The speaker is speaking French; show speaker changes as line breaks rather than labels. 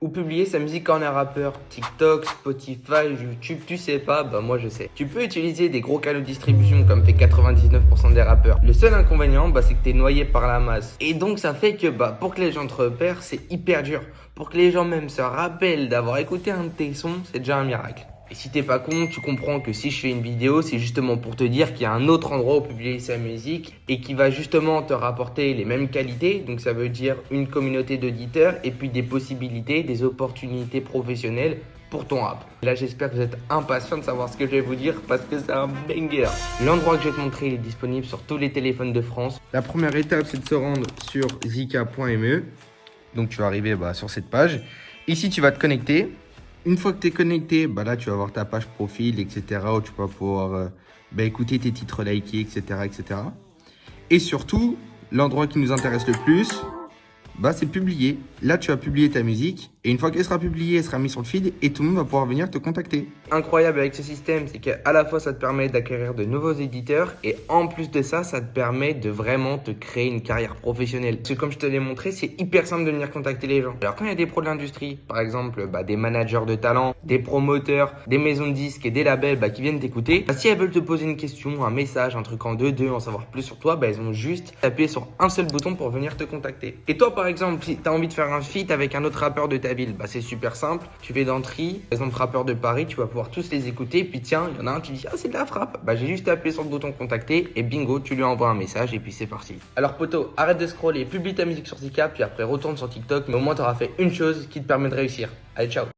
Ou publier sa musique quand on est rappeur. TikTok, Spotify, YouTube, tu sais pas, bah moi je sais. Tu peux utiliser des gros canaux de distribution comme fait 99% des rappeurs. Le seul inconvénient, bah c'est que t'es noyé par la masse. Et donc ça fait que bah pour que les gens te repèrent, c'est hyper dur. Pour que les gens même se rappellent d'avoir écouté un de tes sons, c'est déjà un miracle. Et si t'es pas con, tu comprends que si je fais une vidéo, c'est justement pour te dire qu'il y a un autre endroit où publier sa musique et qui va justement te rapporter les mêmes qualités. Donc ça veut dire une communauté d'auditeurs et puis des possibilités, des opportunités professionnelles pour ton rap. Là, j'espère que vous êtes impatient de savoir ce que je vais vous dire parce que c'est un banger. L'endroit que je vais te montrer, il est disponible sur tous les téléphones de France. La première étape, c'est de se rendre sur zika.me. Donc tu vas arriver sur cette page. Ici, tu vas te connecter. Une fois que tu es connecté, là, tu vas voir ta page profil, etc. où tu vas pouvoir écouter tes titres likés, etc., etc. Et surtout, l'endroit qui nous intéresse le plus, c'est publier. Là, tu vas publier ta musique. Et une fois qu'elle sera publiée, elle sera mise sur le feed et tout le monde va pouvoir venir te contacter. Incroyable avec ce système, c'est qu'à la fois, ça te permet d'acquérir de nouveaux éditeurs et en plus de ça, ça te permet de vraiment te créer une carrière professionnelle. Parce que comme je te l'ai montré, c'est hyper simple de venir contacter les gens. Alors quand il y a des pros de l'industrie, par exemple des managers de talent, des promoteurs, des maisons de disques et des labels qui viennent t'écouter, si elles veulent te poser une question, un message, un truc en 2-2, en savoir plus sur toi, elles ont juste appuyé sur un seul bouton pour venir te contacter. Et toi par exemple, si tu as envie de faire un feat avec un autre rappeur de ta ville, c'est super simple. Tu fais d'entrée, par exemple rappeur de Paris, tu vas pouvoir tous les écouter. Puis tiens, il y en a un, tu dis c'est de la frappe. J'ai juste appuyé sur le bouton contacter et bingo, tu lui envoies un message et puis c'est parti. Alors poto, arrête de scroller, publie ta musique sur Zika, puis après retourne sur TikTok, mais au moins tu auras fait une chose qui te permet de réussir. Allez, ciao.